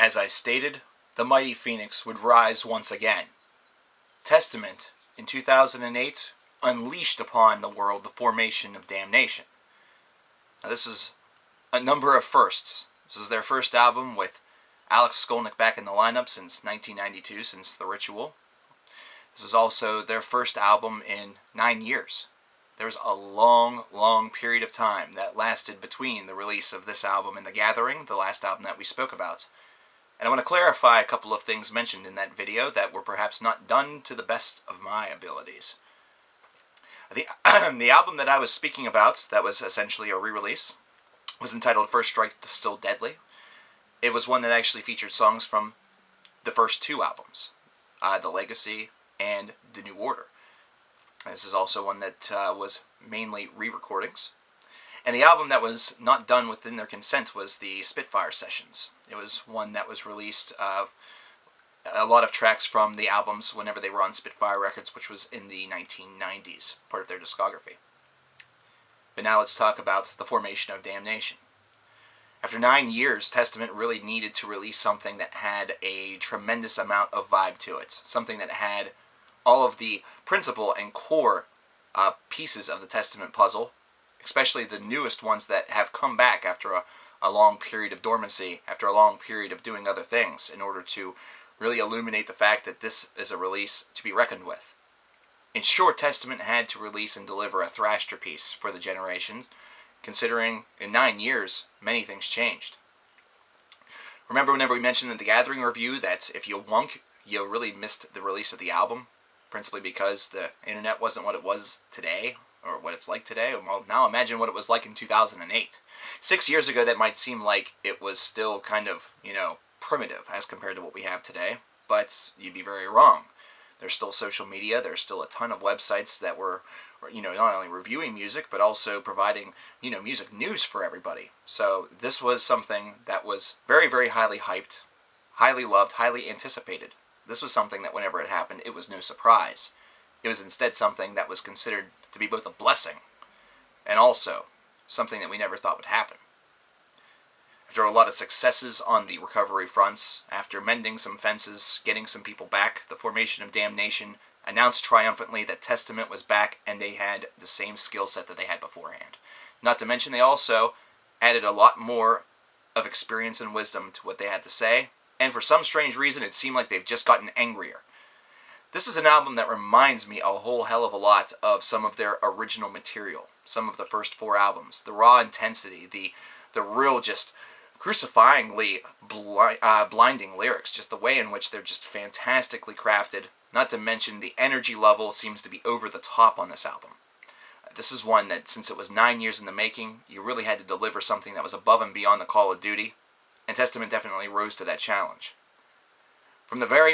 As I stated, the mighty phoenix would rise once again. Testament, in 2008, unleashed upon the world the formation of Damnation. Now this is a number of firsts. This is their first album with Alex Skolnick back in the lineup since 1992, since The Ritual. This is also their first album in 9 years. There's a long, long period of time that lasted between the release of this album and The Gathering, the last album that we spoke about. And I want to clarify a couple of things mentioned in that video that were perhaps not done to the best of my abilities. The album that I was speaking about, that was essentially a re-release, was entitled First Strike Still Deadly. It was one that actually featured songs from the first two albums, The Legacy and The New Order. This is also one that was mainly re-recordings. And the album that was not done within their consent was the Spitfire Sessions. It was one that was released, a lot of tracks from the albums whenever they were on Spitfire Records, which was in the 1990s, part of their discography. But now let's talk about the formation of Damnation. After 9 years, Testament really needed to release something that had a tremendous amount of vibe to it. Something that had all of the principal and core pieces of the Testament puzzle, especially the newest ones that have come back after a long period of dormancy, after a long period of doing other things, in order to really illuminate the fact that this is a release to be reckoned with. In short, Testament had to release and deliver a thrashterpiece for the generations, considering in 9 years, many things changed. Remember whenever we mentioned in the Gathering review that if you wunk, you really missed the release of the album, principally because the internet wasn't what it was today, or what it's like today? Well, now imagine what it was like in 2008. 6 years ago, that might seem like it was still kind of, primitive as compared to what we have today, but you'd be very wrong. There's still social media, there's still a ton of websites that were, not only reviewing music, but also providing, music news for everybody. So this was something that was very, very highly hyped, highly loved, highly anticipated. This was something that whenever it happened, it was no surprise. It was instead something that was considered to be both a blessing and also something that we never thought would happen. After a lot of successes on the recovery fronts, after mending some fences, getting some people back, the formation of Damnation announced triumphantly that Testament was back and they had the same skill set that they had beforehand. Not to mention they also added a lot more of experience and wisdom to what they had to say, and for some strange reason it seemed like they've just gotten angrier. This is an album that reminds me a whole hell of a lot of some of their original material, some of the first 4 albums. The raw intensity, the real just crucifyingly blinding lyrics, just the way in which they're just fantastically crafted, not to mention the energy level seems to be over the top on this album. This is one that, since it was 9 years in the making, you really had to deliver something that was above and beyond the call of duty, and Testament definitely rose to that challenge. From the very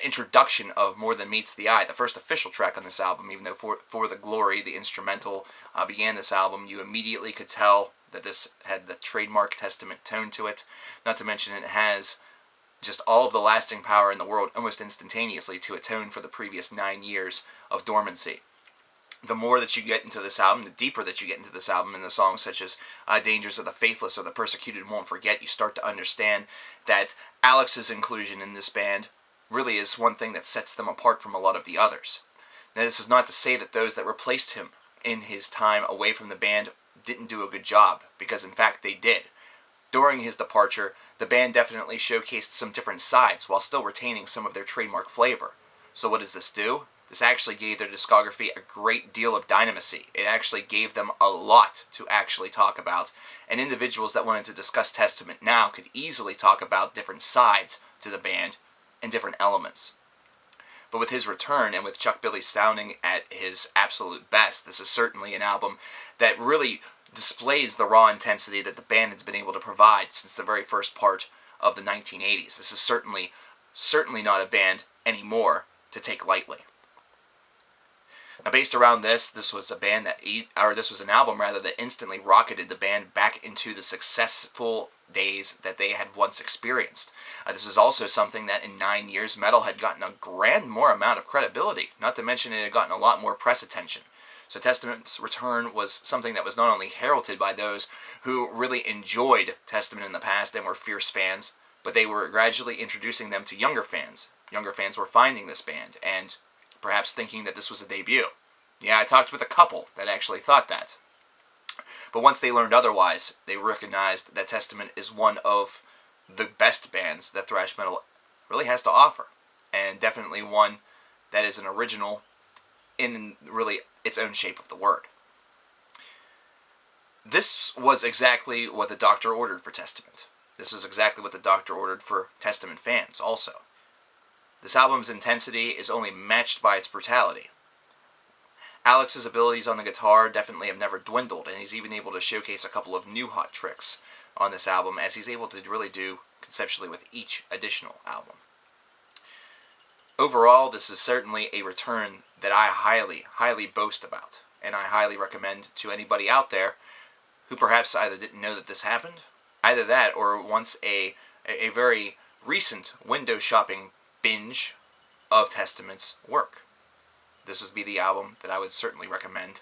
introduction of More Than Meets the Eye, the first official track on this album, even though For the Glory, the instrumental, began this album, you immediately could tell that this had the trademark Testament tone to it. Not to mention it has just all of the lasting power in the world almost instantaneously to atone for the previous 9 years of dormancy. The more that you get into this album, the deeper that you get into this album, in the songs such as Dangers of the Faithless or The Persecuted Won't Forget, you start to understand that Alex's inclusion in this band really is one thing that sets them apart from a lot of the others. Now, this is not to say that those that replaced him in his time away from the band didn't do a good job, because in fact they did. During his departure, the band definitely showcased some different sides while still retaining some of their trademark flavor. So what does this do? This actually gave their discography a great deal of dynamisty. It actually gave them a lot to actually talk about, and individuals that wanted to discuss Testament now could easily talk about different sides to the band and different elements. But with his return, and with Chuck Billy sounding at his absolute best, this is certainly an album that really displays the raw intensity that the band has been able to provide since the very first part of the 1980s. This is certainly not a band anymore to take lightly. Now, based around this was an album that instantly rocketed the band back into the successful days that they had once experienced. This is also something that in 9 years, metal had gotten a grand more amount of credibility. Not to mention it had gotten a lot more press attention. So Testament's return was something that was not only heralded by those who really enjoyed Testament in the past and were fierce fans, but they were gradually introducing them to younger fans. Younger fans were finding this band, and perhaps thinking that this was a debut. Yeah, I talked with a couple that actually thought that. But once they learned otherwise, they recognized that Testament is one of the best bands that thrash metal really has to offer, and definitely one that is an original in really its own shape of the word. This was exactly what the Doctor ordered for Testament. This was exactly what the Doctor ordered for Testament fans also. This album's intensity is only matched by its brutality. Alex's abilities on the guitar definitely have never dwindled, and he's even able to showcase a couple of new hot tricks on this album, as he's able to really do conceptually with each additional album. Overall, this is certainly a return that I highly, highly boast about, and I highly recommend to anybody out there who perhaps either didn't know that this happened, either that or wants a very recent window shopping binge of Testament's work. This would be the album that I would certainly recommend.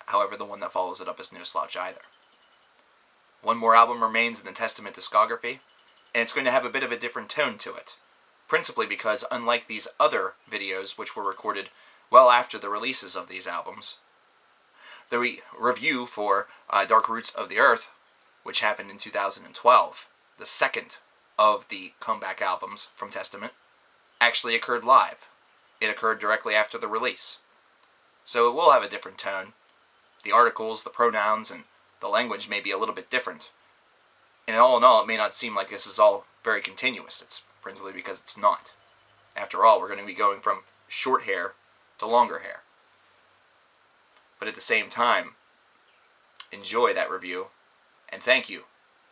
However, the one that follows it up is no slouch either. One more album remains in the Testament discography, and it's going to have a bit of a different tone to it. Principally because, unlike these other videos, which were recorded well after the releases of these albums, the review for Dark Roots of the Earth, which happened in 2012, the second of the comeback albums from Testament, actually occurred live. It occurred directly after the release. So it will have a different tone. The articles, the pronouns, and the language may be a little bit different. And all in all, it may not seem like this is all very continuous. It's principally because it's not. After all, we're going to be going from short hair to longer hair. But at the same time, enjoy that review, and thank you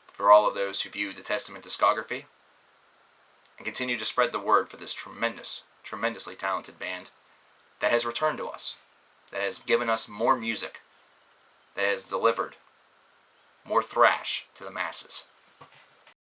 for all of those who viewed the Testament discography, and continue to spread the word for this tremendously talented band that has returned to us, that has given us more music, that has delivered more thrash to the masses.